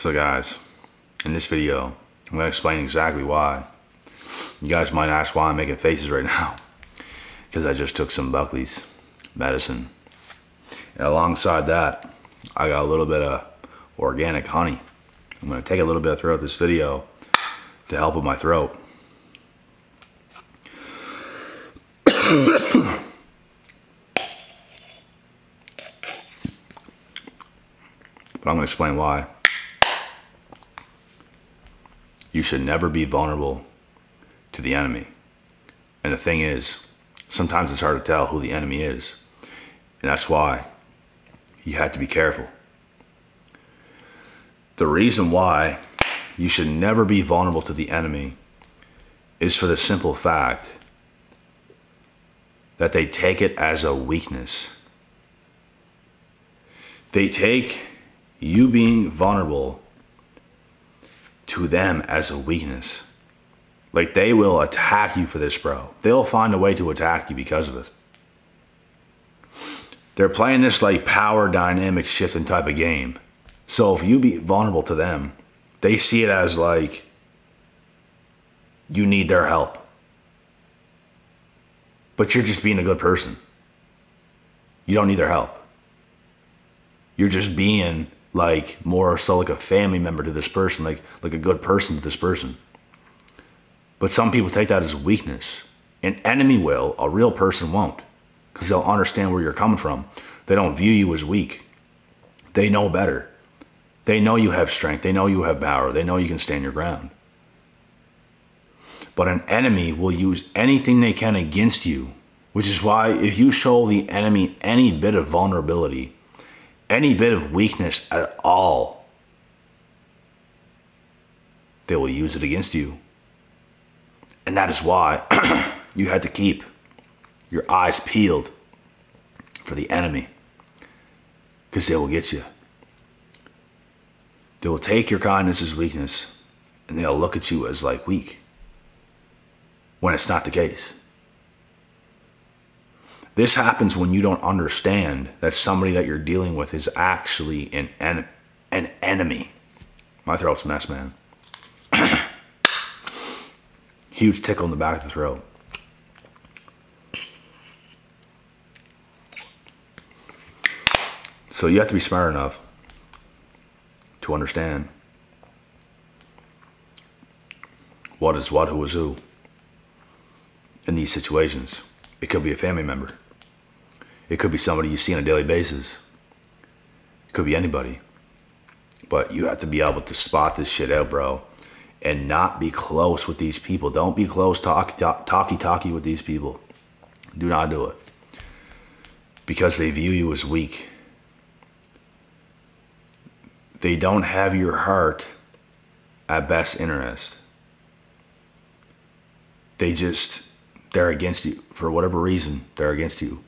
So guys, in this video, I'm going to explain exactly why. You guys might ask why I'm making faces right now. Because I just took some Buckley's medicine. And alongside that, I got a little bit of organic honey. I'm going to take a little bit throughout this video to help with my throat. But I'm going to explain why. You should never be vulnerable to the enemy. And the thing is, sometimes it's hard to tell who the enemy is. And that's why you have to be careful. The reason why you should never be vulnerable to the enemy is for the simple fact that they take it as a weakness. They take you being vulnerable to them as a weakness. Like, they will attack you for this, bro. They'll find a way to attack you because of it. They're playing this like power dynamic shifting type of game. So if you be vulnerable to them, they see it as like you need their help. But you're just being a good person. You don't need their help. You're just being like more so like a family member to this person, like a good person to this person. But some people take that as weakness. An enemy will, a real person won't, because they'll understand where you're coming from. They don't view you as weak. They know better. They know you have strength. They know you have power. They know you can stand your ground. But an enemy will use anything they can against you, which is why if you show the enemy any bit of vulnerability, any bit of weakness at all, they will use it against you. And that is why you had to keep your eyes peeled for the enemy, because they will get you. They will take your kindness as weakness, and they'll look at you as like weak, when it's not the case. This happens when you don't understand that somebody that you're dealing with is actually an enemy. My throat's a mess, man. Huge tickle in the back of the throat. So you have to be smart enough to understand what is what, who is who in these situations. It could be a family member. It could be somebody you see on a daily basis. It could be anybody. But you have to be able to spot this shit out, bro, and not be close with these people. Don't be close talky with these people. Do not do it. Because they view you as weak. They don't have your heart at best interest. They're against you. For whatever reason, they're against you.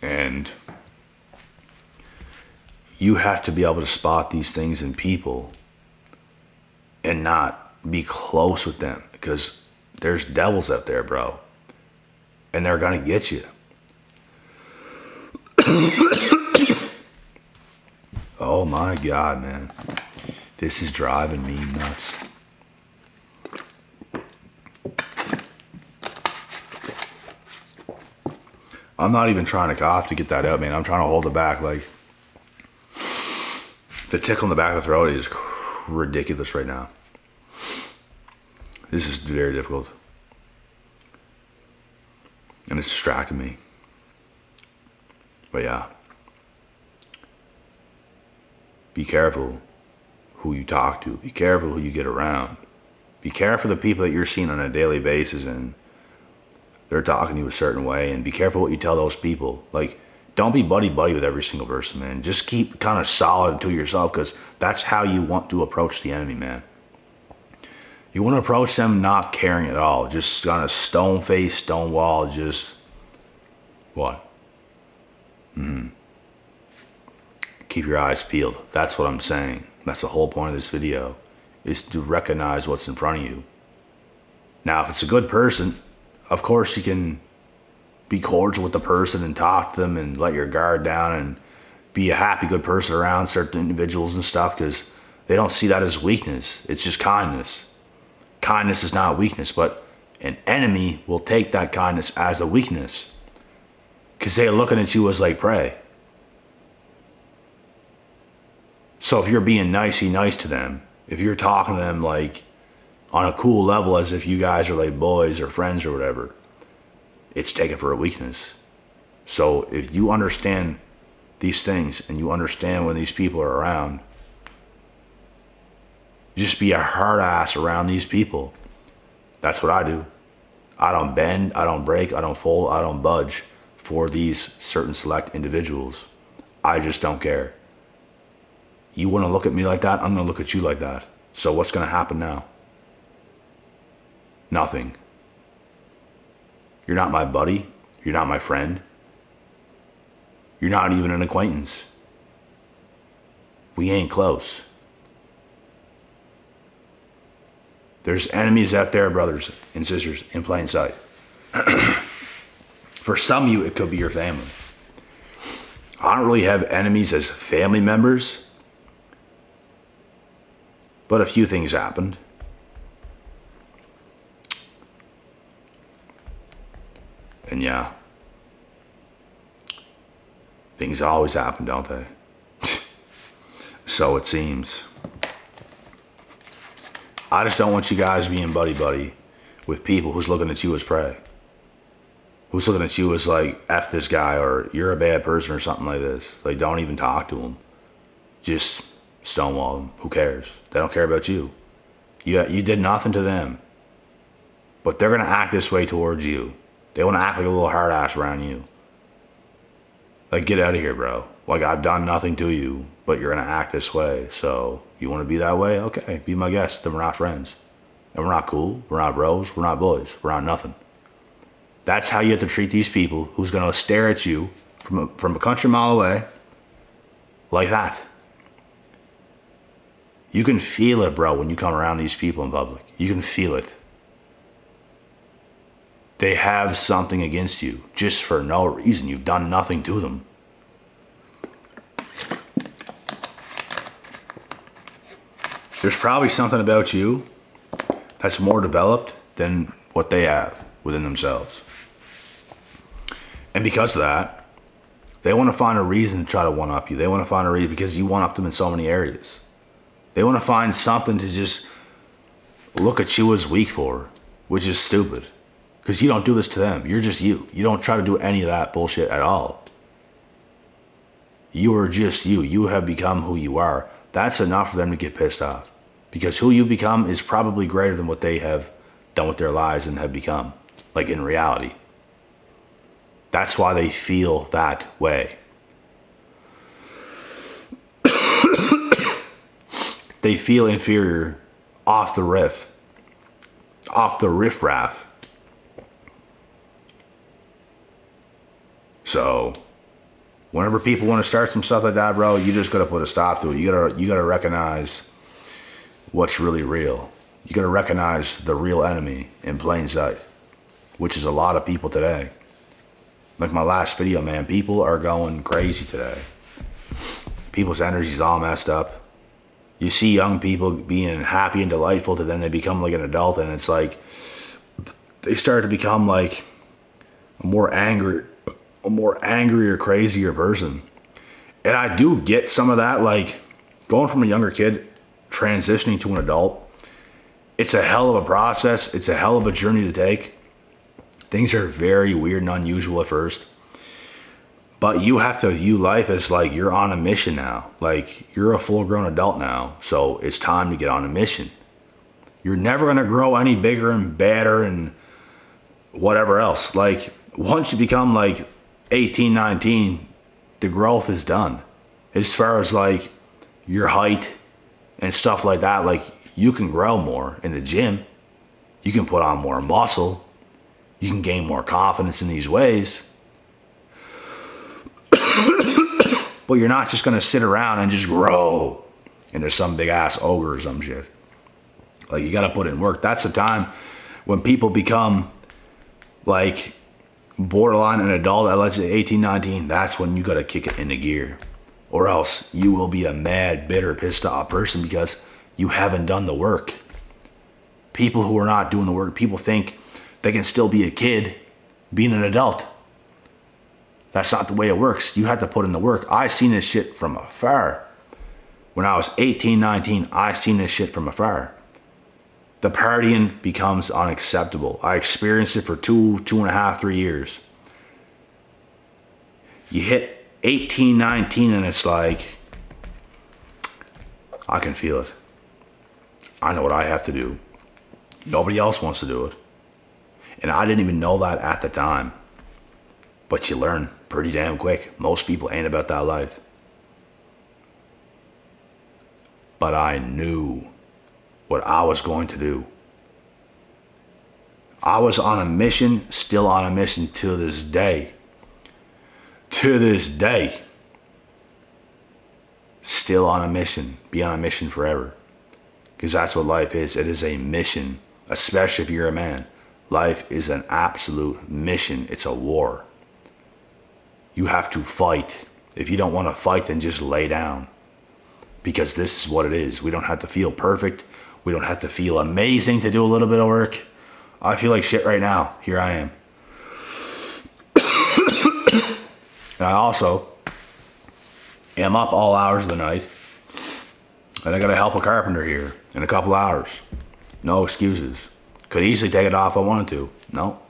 And you have to be able to spot these things in people and not be close with them, because there's devils out there, bro. And they're gonna get you. Oh my God, man. This is driving me nuts. I'm not even trying to cough to get that out, man. I'm trying to hold it back. Like, the tickle in the back of the throat is ridiculous right now. This is very difficult. And it's distracting me. But yeah. Be careful who you talk to. Be careful who you get around. Be careful the people that you're seeing on a daily basis and they're talking to you a certain way, and be careful what you tell those people. Like, don't be buddy-buddy with every single person, man. Just keep kind of solid to yourself, because that's how you want to approach the enemy, man. You want to approach them not caring at all. Just kind of stone face, stone wall, just what? Keep your eyes peeled. That's what I'm saying. That's the whole point of this video, is to recognize what's in front of you. Now, if it's a good person, of course you can be cordial with the person and talk to them and let your guard down and be a happy, good person around certain individuals and stuff because they don't see that as weakness. It's just kindness. Kindness is not weakness, but an enemy will take that kindness as a weakness because they're looking at you as like prey. So if you're being nicey nice to them, if you're talking to them like on a cool level as if you guys are like boys or friends or whatever, it's taken for a weakness. So if you understand these things and you understand when these people are around, just be a hard ass around these people. That's what I do. I don't bend, I don't break, I don't fold, I don't budge for these certain select individuals. I just don't care. You want to look at me like that, I'm going to look at you like that. So what's going to happen now? Nothing. You're not my buddy. You're not my friend. You're not even an acquaintance. We ain't close. There's enemies out there, brothers and sisters, in plain sight. For some of you, it could be your family. I don't really have enemies as family members, but a few things happened. And yeah, things always happen, don't they? So it seems. I just don't want you guys being buddy-buddy with people who's looking at you as prey. Who's looking at you as like, F this guy, or you're a bad person or something like this. Like, don't even talk to them. Just stonewall them. Who cares? They don't care about you. You did nothing to them. But they're going to act this way towards you. They want to act like a little hard ass around you. Like, get out of here, bro. Like, I've done nothing to you, but you're going to act this way. So, you want to be that way? Okay, be my guest. Then we're not friends. And we're not cool. We're not bros. We're not boys. We're not nothing. That's how you have to treat these people who's going to stare at you from a country mile away like that. You can feel it, bro, when you come around these people in public. You can feel it. They have something against you just for no reason. You've done nothing to them. There's probably something about you that's more developed than what they have within themselves. And because of that, they want to find a reason to try to one-up you. They want to find a reason because you one-up them in so many areas. They want to find something to just look at you as weak for, which is stupid. Because you don't do this to them. You're just you. You don't try to do any of that bullshit at all. You are just you. You have become who you are. That's enough for them to get pissed off. Because who you become is probably greater than what they have done with their lives and have become. Like in reality. That's why they feel that way. They feel inferior off the riff. Off the riff-raff. So, whenever people want to start some stuff like that, bro, you just gotta put a stop to it. You gotta recognize what's really real. You gotta recognize the real enemy in plain sight, which is a lot of people today. Like my last video, man, people are going crazy today. People's energy's all messed up. You see young people being happy and delightful, to then they become like an adult, and it's like they start to become like a more angry or crazier person. And I do get some of that, like going from a younger kid transitioning to an adult. It's a hell of a process. It's a hell of a journey to take. Things are very weird and unusual at first. But you have to view life as like you're on a mission now. Like you're a full-grown adult now. So it's time to get on a mission. You're never going to grow any bigger and better and whatever else. Like once you become like 18, 19, the growth is done. As far as like your height and stuff like that, like you can grow more in the gym. You can put on more muscle. You can gain more confidence in these ways. But you're not just going to sit around and just grow into some big ass ogre or some shit. Like you got to put in work. That's the time when people become like borderline an adult at, let's say, 18, 19. That's when you got to kick it into gear. or else you will be a mad, bitter, pissed off person because you haven't done the work. People who are not doing the work, people think they can still be a kid being an adult. That's not the way it works. You have to put in the work. I seen this shit from afar. When I was 18, 19, I seen this shit from afar. The partying becomes unacceptable. I experienced it for 2.5, 3 years. You hit 18, 19 and it's like, I can feel it. I know what I have to do. Nobody else wants to do it. And I didn't even know that at the time. But you learn pretty damn quick. Most people ain't about that life. But I knew what I was going to do. I was on a mission, still on a mission to this day. To this day. Still on a mission. Be on a mission forever. Because that's what life is. It is a mission. Especially if you're a man. Life is an absolute mission. It's a war. You have to fight. If you don't want to fight, then just lay down. Because this is what it is. We don't have to feel perfect. We don't have to feel amazing to do a little bit of work. I feel like shit right now. Here I am. And I also am up all hours of the night. And I gotta help a carpenter here in a couple hours. No excuses. Could easily take it off if I wanted to. No.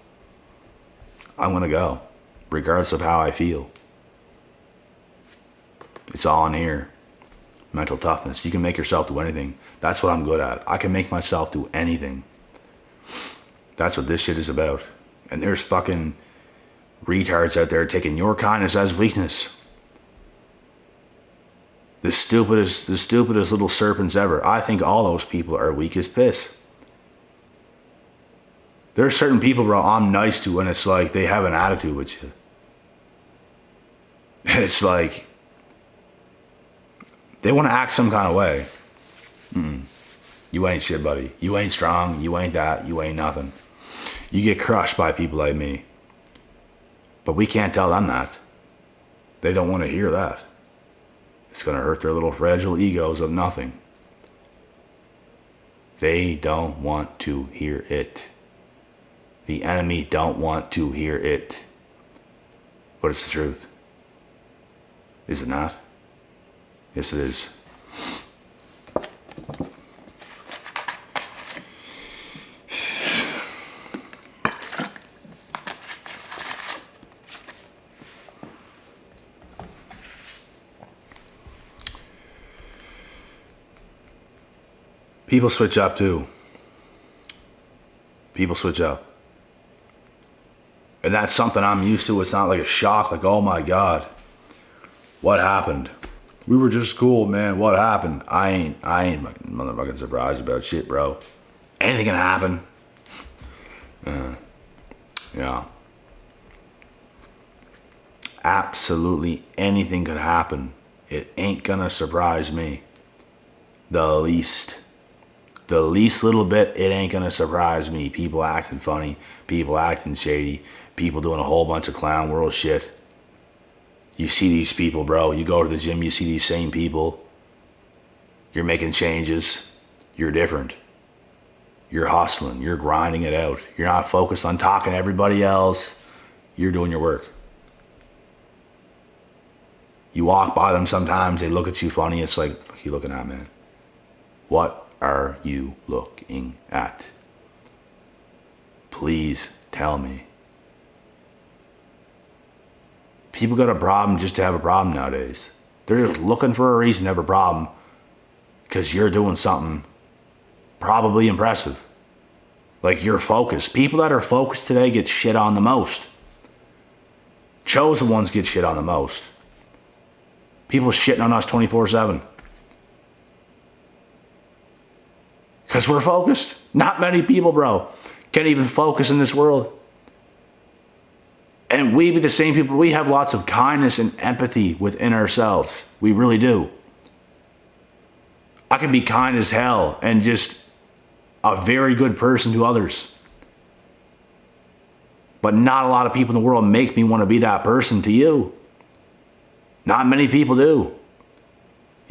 I'm gonna go. Regardless of how I feel. It's all in here. Mental toughness. You can make yourself do anything. That's what I'm good at. I can make myself do anything. That's what this shit is about. And there's fucking retards out there taking your kindness as weakness. The stupidest little serpents ever. I think all those people are weak as piss. There are certain people, bro, I'm nice to, and it's like they have an attitude with you. And it's like they want to act some kind of way. You ain't shit, buddy. You ain't strong. You ain't that. You ain't nothing. You get crushed by people like me. But we can't tell them that. They don't want to hear that. It's going to hurt their little fragile egos of nothing. They don't want to hear it. The enemy don't want to hear it. But it's the truth. Is it not? Yes, it is. People switch up too. People switch up. And that's something I'm used to. It's not like a shock, like, oh my God, what happened? We were just cool, man. What happened? I ain't motherfucking surprised about shit, bro. Anything can happen. Yeah. Absolutely anything could happen. It ain't gonna surprise me. The least little bit, it ain't gonna surprise me. People acting funny, people acting shady, people doing a whole bunch of clown world shit. You see these people, bro. You go to the gym, you see these same people. You're making changes. You're different. You're hustling. You're grinding it out. You're not focused on talking to everybody else. You're doing your work. You walk by them sometimes, they look at you funny. It's like, what are you looking at, man? What are you looking at? Please tell me. People got a problem just to have a problem nowadays. They're just looking for a reason to have a problem because you're doing something probably impressive. Like you're focused. People that are focused today get shit on the most. Chosen ones get shit on the most. People shitting on us 24/7. Because we're focused. Not many people, bro, can even focus in this world. And we be the same people. We have lots of kindness and empathy within ourselves. We really do. I can be kind as hell and just a very good person to others. But not a lot of people in the world make me want to be that person to you. Not many people do.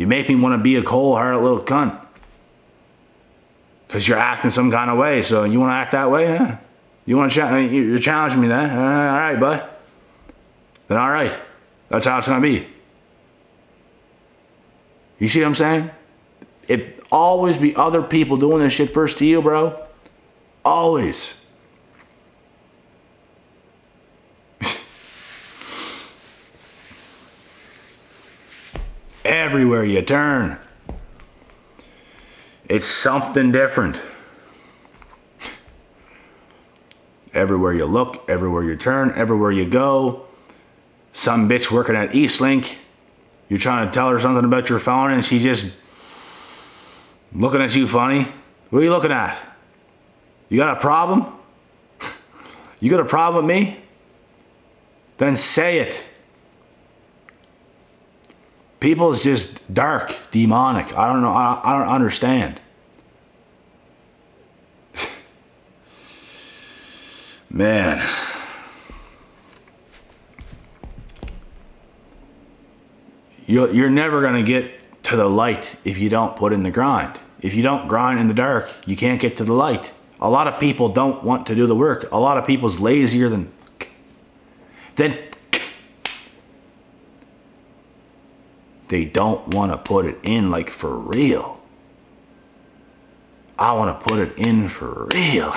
You make me want to be a cold-hearted little cunt. Because you're acting some kind of way, so you want to act that way, huh? You want to you're challenging me then? All right, bud. Then all right. That's how it's going to be. You see what I'm saying? It always be other people doing this shit first to you, bro. Always. Everywhere you turn, it's something different. Everywhere you look, everywhere you turn, everywhere you go, some bitch working at Eastlink, you're trying to tell her something about your phone and she's just looking at you funny. What are you looking at? You got a problem? You got a problem with me? Then say it. People is just dark, demonic. I don't know. I don't understand. Man. You're never going to get to the light if you don't put in the grind. If you don't grind in the dark, you can't get to the light. A lot of people don't want to do the work. A lot of people's lazier than they don't want to put it in, like, for real. I want to put it in for real.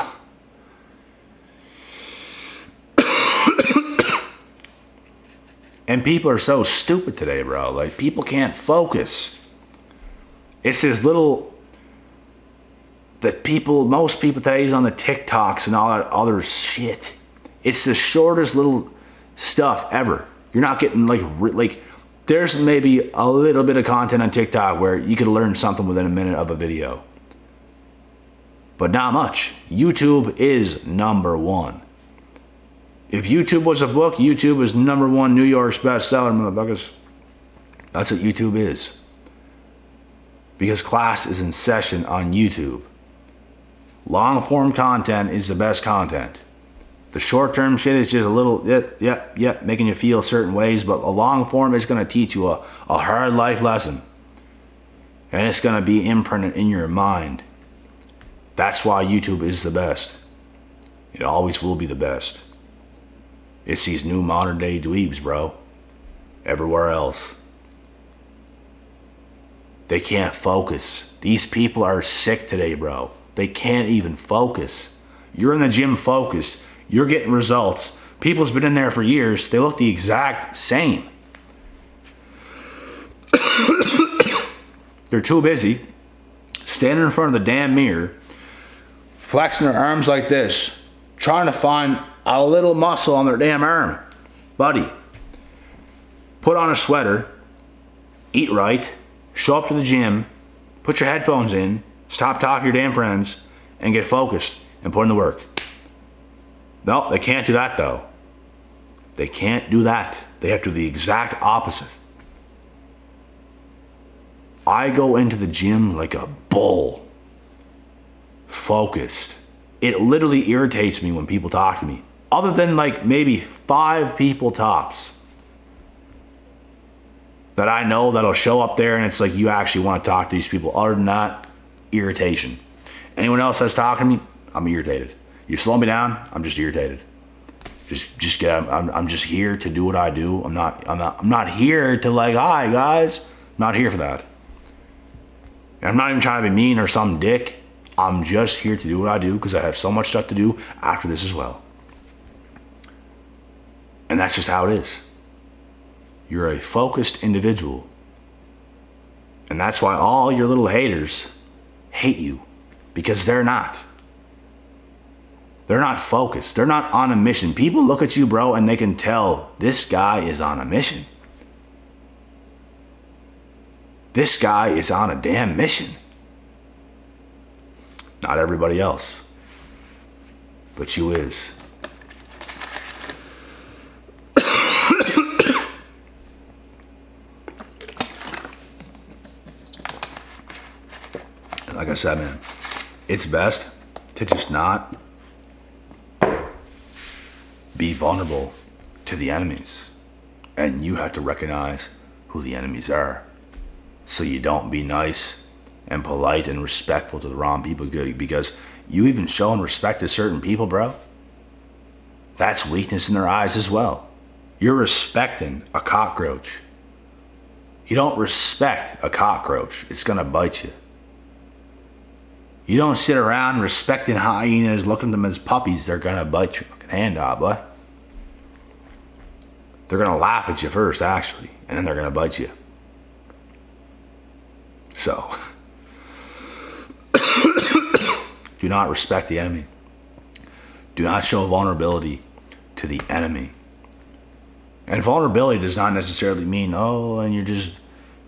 And people are so stupid today, bro. Like, people can't focus. It's this little that most people today is on the TikToks and all that other shit. It's the shortest little stuff ever. You're not getting like there's maybe a little bit of content on TikTok where you could learn something within a minute of a video. But not much. YouTube is #1. If YouTube was a book, YouTube is #1 New York's bestseller, motherfuckers. That's what YouTube is. Because class is in session on YouTube. Long form content is the best content. The short term shit is just a little, making you feel certain ways, but a long form is going to teach you a hard life lesson. And it's going to be imprinted in your mind. That's why YouTube is the best. It always will be the best. It's these new modern day dweebs, bro. Everywhere else. They can't focus. These people are sick today, bro. They can't even focus. You're in the gym focused. You're getting results. People's been in there for years. They look the exact same. They're too busy standing in front of the damn mirror, flexing their arms like this, trying to find a little muscle on their damn arm. Buddy, put on a sweater, eat right, show up to the gym, put your headphones in, stop talking to your damn friends, and get focused and put in the work. No, they can't do that though. They can't do that. They have to do the exact opposite. I go into the gym like a bull, focused. It literally irritates me when people talk to me. Other than like maybe 5 people tops that I know that'll show up there and it's like you actually want to talk to these people. Other than that, irritation. Anyone else that's talking to me, I'm irritated. You slow me down, I'm just irritated. Just get out. I'm just here to do what I do. I'm not here to like, hi guys. I'm not here for that. And I'm not even trying to be mean or some dick. I'm just here to do what I do because I have so much stuff to do after this as well. And that's just how it is. You're a focused individual. And that's why all your little haters hate you, because they're not. They're not focused. They're not on a mission. People look at you, bro, and they can tell this guy is on a mission. This guy is on a damn mission. Not everybody else, but you is. Like I said, man, it's best to just not be vulnerable to the enemies. And you have to recognize who the enemies are. so you don't be nice and polite and respectful to the wrong people, because you even showing respect to certain people, bro, that's weakness in their eyes as well. You're respecting a cockroach. You don't respect a cockroach, it's gonna bite you. You don't sit around respecting hyenas, looking at them as puppies, they're gonna bite your fucking hand off, boy. They're gonna lap at you first, actually, and then they're gonna bite you. So, do not respect the enemy. Do not show vulnerability to the enemy. And vulnerability does not necessarily mean, oh, and you're just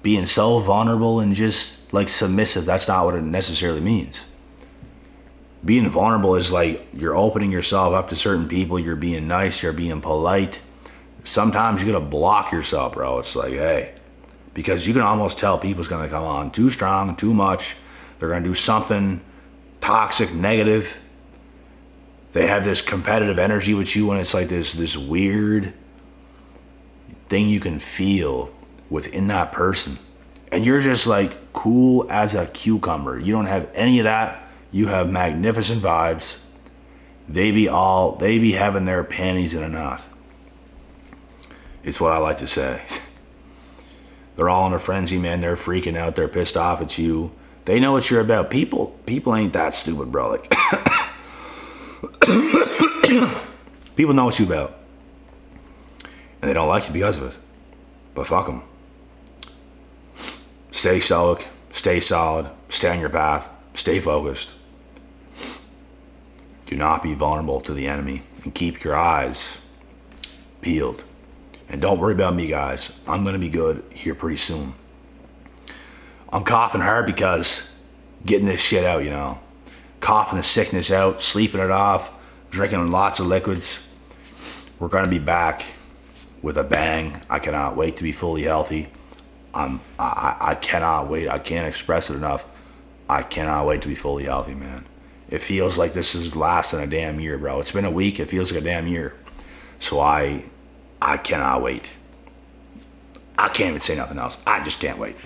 being so vulnerable and just like submissive. That's not what it necessarily means. Being vulnerable is like you're opening yourself up to certain people. You're being nice. You're being polite. Sometimes you're going to block yourself, bro. It's like, hey, because you can almost tell people's going to come on too strong, too much. They're going to do something toxic, negative. They have this competitive energy with you, and it's like this weird thing you can feel within that person. And you're just like cool as a cucumber. You don't have any of that. You have magnificent vibes. They be having their panties in a knot. It's what I like to say. They're all in a frenzy, man. They're freaking out. They're pissed off at you. They know what you're about. People ain't that stupid, bro. Like, people know what you're about. And they don't like you because of it. But fuck them. Stay stoic. Stay solid. Stay on your path. Stay focused. Do not be vulnerable to the enemy. And keep your eyes peeled. And don't worry about me, guys. I'm going to be good here pretty soon. I'm coughing hard because getting this shit out, you know. Coughing the sickness out, sleeping it off, drinking lots of liquids. We're going to be back with a bang. I cannot wait to be fully healthy. I cannot wait. I can't express it enough. I cannot wait to be fully healthy, man. It feels like this is lasting a damn year, bro. It's been a week. It feels like a damn year. So I cannot wait. I can't even say nothing else. I just can't wait.